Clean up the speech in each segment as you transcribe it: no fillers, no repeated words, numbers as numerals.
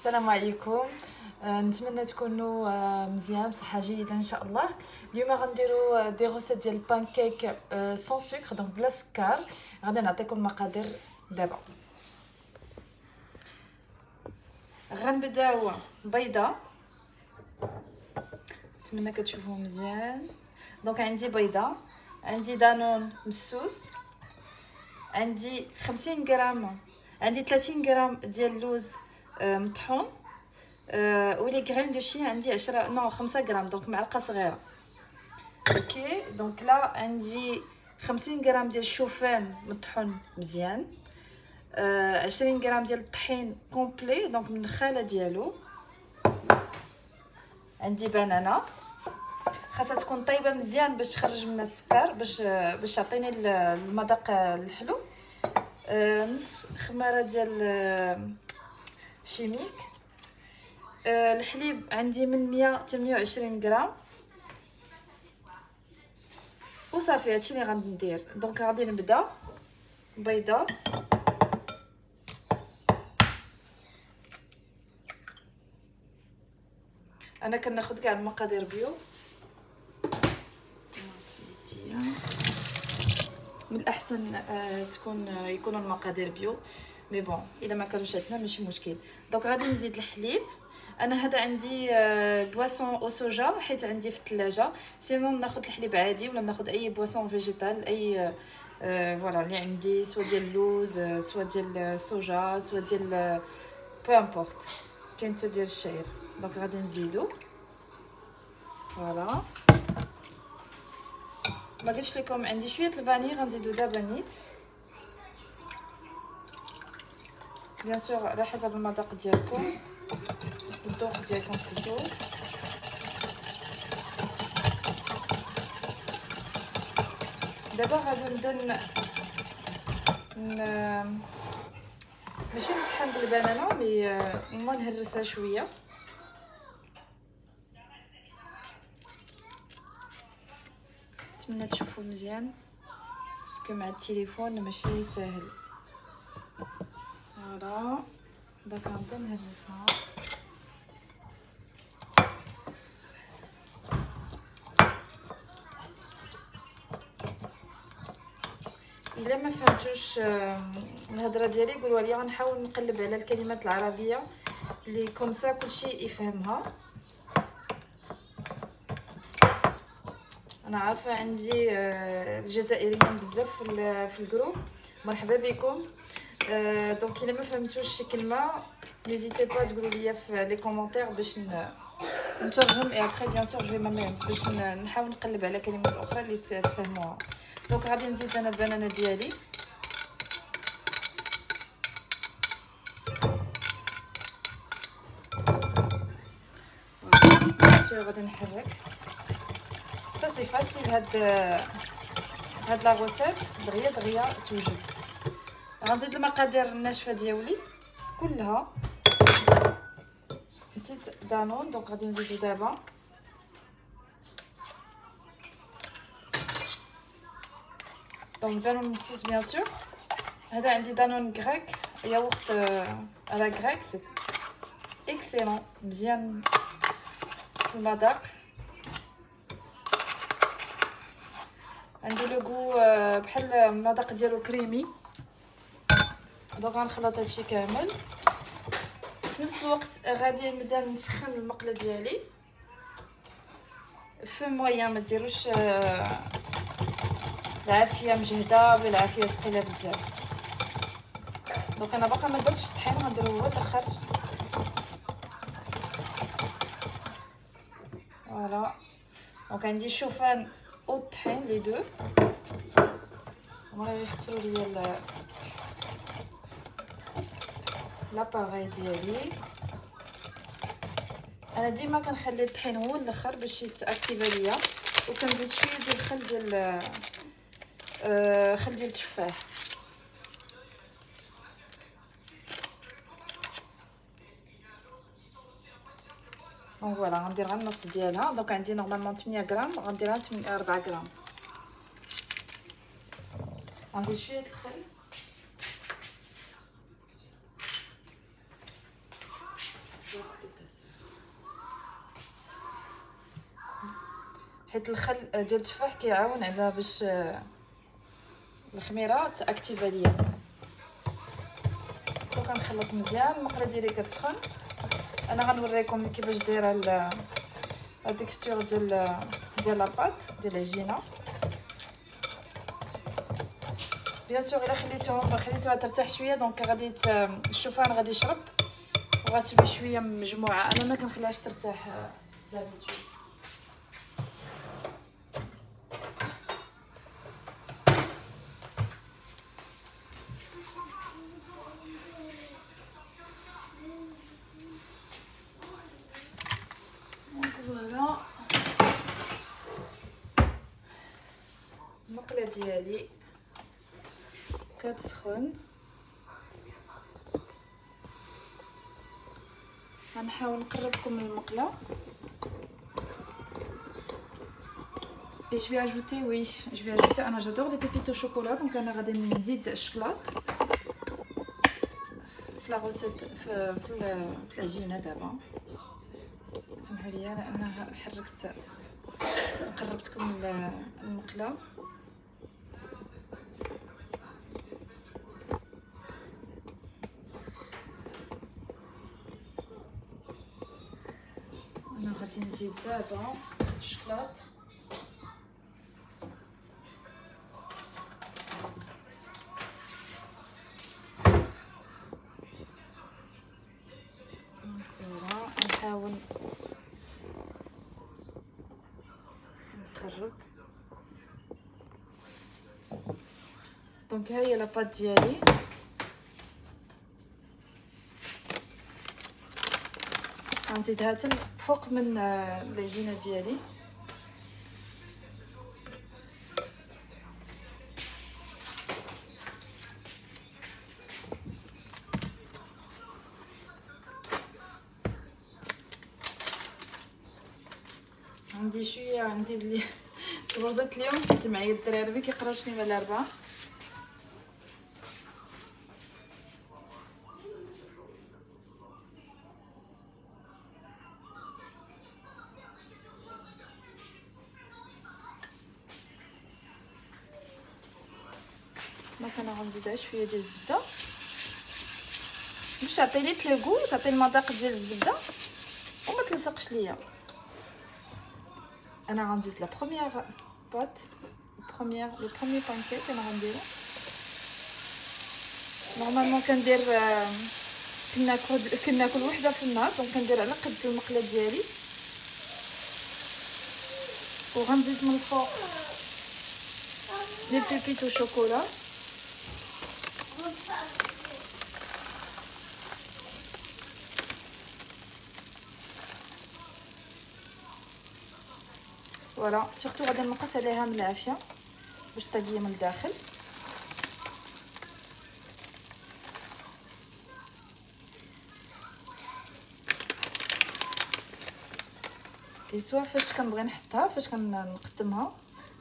السلام عليكم. نتمنى تكونوا مزيان بصحه جيده ان شاء الله. اليوم غنديروا دي غوسيت ديال البانكيك سون سكر دونك بلا سكر. غادي نعطيكم المقادير دابا. غنبداو بيضه، نتمنى كتشوفوا مزيان. دونك عندي بيضه، عندي دانون مسوس، عندي 50 غرام، عندي 30 غرام ديال اللوز مطحون، ولي غرين دو شي عندي 5 غرام، دونك معلقه صغيره. اوكي دونك لا عندي 50 غرام ديال الشوفان مطحون مزيان، 20 غرام ديال الطحين كومبلي دونك من الخاله ديالو. عندي بنانه خاصها تكون طيبه مزيان باش تخرج منها السكر، باش تعطيني المذاق الحلو. نص خماره ديال شيميك. الحليب عندي من 100 حتى 120 غرام وصافي. هادشي اللي غادي ندير. دونك غادي نبدا بيضه، انا كناخذ كاع المقادير بيو. من الاحسن يكونوا المقادير بيو، مي بون اذا ما كانوش عندنا ماشي مشكل. دونك غادي نزيد الحليب. انا هذا عندي بواسون او سوجا حيت عندي في الثلاجه، سينون ناخذ الحليب عادي ولا ناخذ اي بواسون فيجيتال، اي فوالا اللي عندي، سواء ديال اللوز سواء ديال السوجا سواء ديال بو امبورط، كاين حتى ديال الشعير. دونك غادي نزيدو فوالا. ما قلتش لكم عندي شويه الفاني، غنزيدو دابا نيت بيان سور على حسب المذاق ديالكم، الذوق ديالكم بلوتو. دابا غادي نبدا ماشي نطحن بالبنانه مي ما نهرسها شويه. نتمنى تشوفوا مزيان باسكو مع التليفون ماشي ساهل. فوالا داك غنبدا نهرسها. الا ما فهمتوش الهضره ديالي قولوا لي، غنحاول نقلب على الكلمات العربيه اللي كومسا كلشي يفهمها. انا عارفه عندي الجزائريين بزاف في الجروب، مرحبا بكم. دونك الا ما فهمتوش شي كلمه نيزيتي با تقولوا لي في لي كومونتير باش نترجم، اي ابري بيان سور جو ميم باش نحاول نقلب على كلمات اخرى اللي تفهموها. دونك غادي نزيد انا البنانه ديالي. فوالا غادي نحرك. سي فاسيل هاد لا غوسيت دغيا دغيا توجد. غنزيد المقادير الناشفه ديالي كلها. نسيت دانون دونك غادي نزيدو دابا. دونك دانون مسوس بيان سور. هذا عندي دانون غريك، ياغورت على غريك، سي اكسيلون مزيان في المذاق. عنده لو غو بحال المذاق ديالو كريمي. دونك غنخلط هادشي كامل. في نفس الوقت غادي نبدا نسخن المقله ديالي في مويان، ما ديروش العافيه مجهده ولا العافيه ثقيله بزاف. دونك انا باقا ما درتش الطحين، غنديرو هو الاخر. فوالا دونك عندي الشوفان او الطحين لي دو. غادي يختاروا ليا لاباغاي ديالي. انا ديما كنخلي الطحين هو الاخر باش يتاكتيفا ليا، وكنزيد شويه ديال الخل ديال خل ديال التفاح. دونك فوالا غندير غير النص ديالها. دونك عندي نورمالمون 8 غرام، غنديرها 4 غرام. غنزيد شويه الخل. حيت الخل ديال التفاح كيعاون على باش الخميره تاكتيفا ليا. كنخلط مزيان. المقله ديالي كتسخن. انا غنوريكم كيفاش دايره لا تيكستور ديال لاباط ديال العجينه. بيان سور الا خليتوها ترتاح شويه دونك غادي الشوفان غادي يشرب وغتولي شويه مجموعه. انا ما كنخليهاش ترتاح دابيتود. فوالا المقله ديالي كتسخن. غنحاول نقربكم من المقله. Et je vais ajouter, انا j'adore les pépites au chocolat donc انا غادي نزيد الشوكولات في لا روسيت في العجينه دابا. سمحوا لي لانها قربتكم المقله. انا غادي نزيد دابا الشوكولات. نحاول نقرب. دونك ها هي لاباط ديالي. غنزيدها حتى فوق من العجينه ديالي. عندي شويه عندي اللي تبرزت اليوم كنت معايا الدراري كيقراو شنو هي الاربعه. دونك انا غنزيدها شويه ديال الزبده باش تعطي لي تلوغو تعطي المذاق ديال الزبده وما تلصقش ليا. انا غنزيد لا بروميير بات لو بروميير بانكيك. انا غنديرو نورمالمون كندير كناكل وحده في النهار دونك كندير على قد المقله ديالي. وغنزيد من الفوق لي بيبيت او شوكولا. فوالا سورتو غادي نقص عليها من العافيه باش طيب من الداخل. سوا فاش كنبغي نحطها فاش كنقدمها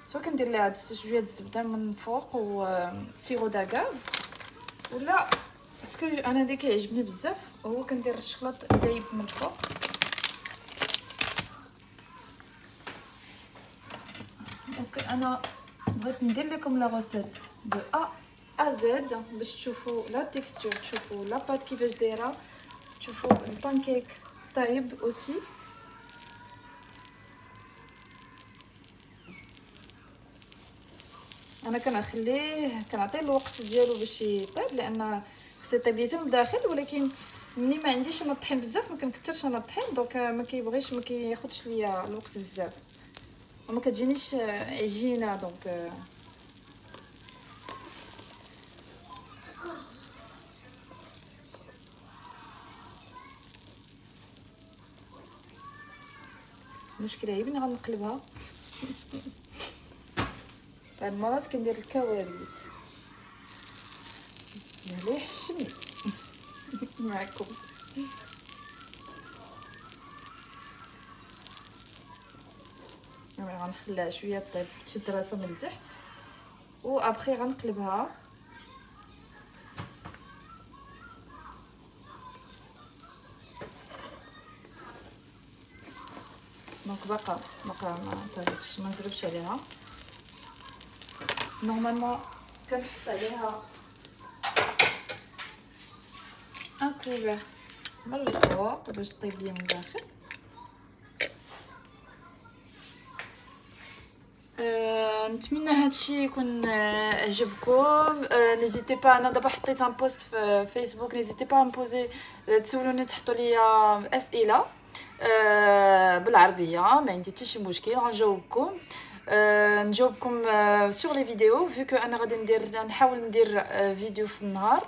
سوا كندير ليها هاد شويه الزبده من فوق وسيرو داكاف ولا باسكو انا اللي كيعجبني بزاف هو كندير الشوكولاط دايب من فوق. دونك انا بغيت ندير لكم لا روسيت دو ا زد باش تشوفوا لا تيكستور تشوفوا لا بات كيفاش دايره تشوفوا البانكيك طايب اوسي. انا كنعطيه الوقت ديالو باش يطيب لان خصو يطيب لي من الداخل ولكن ملي ما عنديش انا الطحين بزاف ما كنكثرش انا الطحين دونك ما كياخذش ليا الوقت بزاف وما كتجينيش عجينه دونك المشكله هي ملي غنقلبها بعد المرات كندير الكوارث مليح الشم معكم. انا غنخليها شويه طيب تشد راسها من تحت وابخي غنقلبها. دونك باقا ما طابتش، ما نزربش عليها. نورمالمون كنحط عليها ان كوفر من الفوق باش طيب ليا من داخل. نتمنى هادشي يكون عجبكم. نيزيتي با، انا دابا حطيت ان بوست في فيسبوك، نيزيتي با مبوزي تسولوني، تحطوا ليا اسئله بالعربيه، ما عندي حتى شي مشكل، غنجاوبكم. نجاوبكم سور لي فيديو فيكو انا غادي نحاول ندير فيديو في النهار،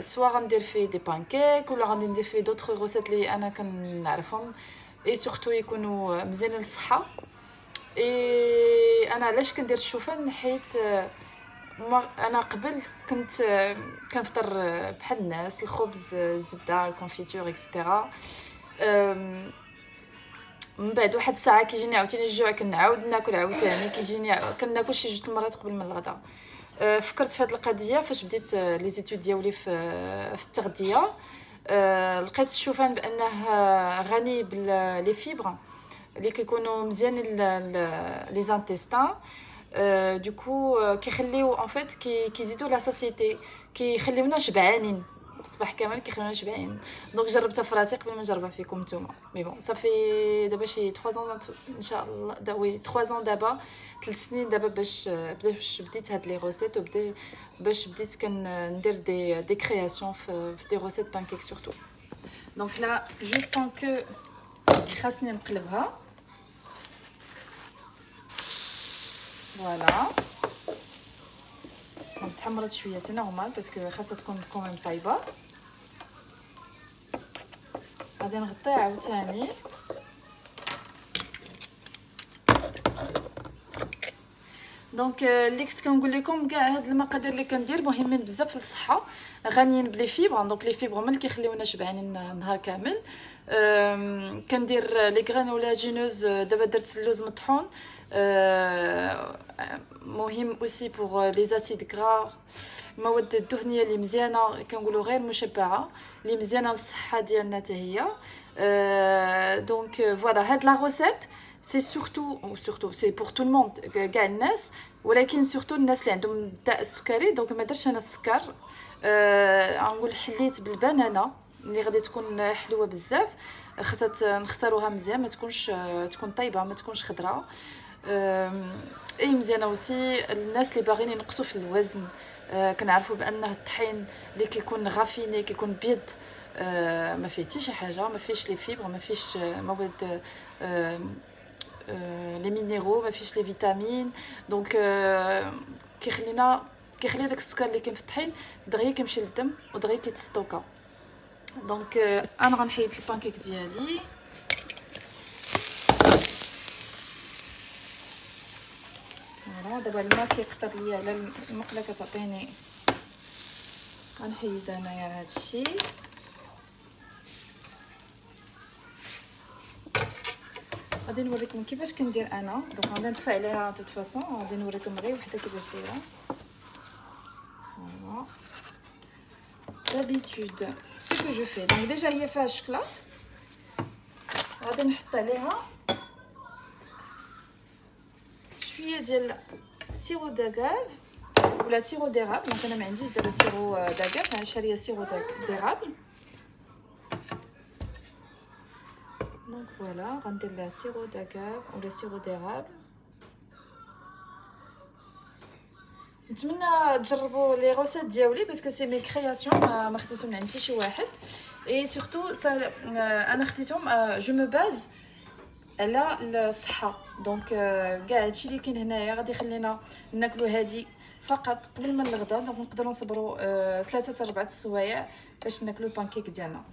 سوا غندير فيه دي بانكيك ولا غادي ندير فيه دوطخ غوسيت اللي انا كنعرفهم، اي سورتو يكونوا مزيانين للصحه. انا علاش كندير الشوفان؟ حيت انا قبل كنت كنفطر بحال الناس، الخبز، الزبده، الكونفيتور اكسيتيرا. من بعد واحد الساعه كيجيني عاوتاني الجوع، كنعاود ناكل عاوتاني، كيجيني كناكل شي 2 المرات قبل من الغداء. فكرت في هذه القضيه فاش بديت لي زيتود ديالي في التغذيه. لقيت الشوفان بانه غني بلي فيبر اللي كيكونوا مزيانين لي زانتيستان. دوكو كيخليو ان فيت كيزيدوا لا ساسيتي، كيخليونا شبعانين الصباح كامل، كيخليونا شبعانين. دونك جربتها في راسي قبل ما نجربها فيكم نتوما. مي بون صافي دابا شي 3 ans ان شاء الله، وي 3 ans دابا، 3 سنين دابا باش بديت هاد لي روسيت، باش بديت كندير دي كرياسيون في دي روسيت بانكيك سورتو. دونك لا جو سون كو خاصني نقلبها. فوالا تحمرت شويه، سي نورمال باسكو خاصها تكون كوميم طايبه. غادي نغطيها عاوتاني. دونك اللي كنت كنقول لكم كاع هاد المقادير اللي كندير مهمين بزاف للصحه، غنيين بلي فيبر. دونك لي فيبر هما اللي كيخليونا شبعانين نهار كامل. كندير لي غرانولاجينوز، دابا درت اللوز مطحون، مهم اوسي بور لي زاسيد غرا، المواد الدهنيه اللي مزيانه، كنقولوا غير مشبعه، اللي مزيانه للصحه ديالنا حتى هي. دونك فوالا هاد لا روسيت سي سورتو سي بور تو الموند، كاع الناس، ولكن سورتو الناس اللي عندهم الداء السكري. دونك ما درتش انا السكر، غنقول حليت بالبنانه اللي غادي تكون حلوه بزاف. خاصها نختاروها مزيان، ما تكونش تكون طيبه، ما تكونش خضراء. اي مزيانه اوسي الناس اللي باغيين ينقصوا في الوزن. كنعرفوا بانه الطحين اللي كيكون غافيني، كيكون بيض، ما فيه حتى شي حاجه، ما فيهش لي فيبر، ما فيهش مواد لي مينيرو، ما فيهش لي فيتامين. دونك كيخلي داك السكر اللي كاين في الطحين دغيا كيمشي للدم ودغيا كيتستوكا. دونك انا غنحيد البانكيك ديالي. فوالا دابا الماء كيقطر ليا على المقله، كتعطيني. غنحيد انايا هادشي. غادي نوريكم كيفاش كندير انا. دونك غادي نطفي عليها توت فاصون، غادي نوريكم غير وحده كيفاش دايره. فوالا d'habitude ce que je fais. donc déjà هي فيها الشكلاط، غادي نحط عليها شويه ديال سيرو داكاف ولا سيرو ديراب. دونك انا ما عنديش دابا سيرو داكاف، انا شاريه سيرو ديراب. دونك فوالا غندير لها سيرو داكاف ولا سيرو ديراب. نتمنى تجربوا لي روسيت ديالي باسكو سي مي كرياسيون، ما خديتهم من عند حتى شي واحد. اي سورتو انا خديتهم جو مو باز على الصحه. دونك كاع هادشي اللي كاين هنايا غادي يخلينا ناكلو هادي فقط قبل ما الغدا. دونك نقدروا نصبروا 3 حتى 4 السوايع باش ناكلو البانكيك ديالنا.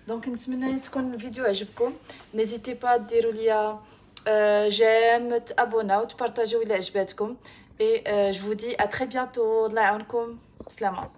دونك نتمنى تكون الفيديو عجبكم. نيزيتي با ديروا ليا جيم، تابوناو، تبارطاجيو الى عجباتكم. Et je vous dis à très bientôt. الله يعاونكم. بسلامه.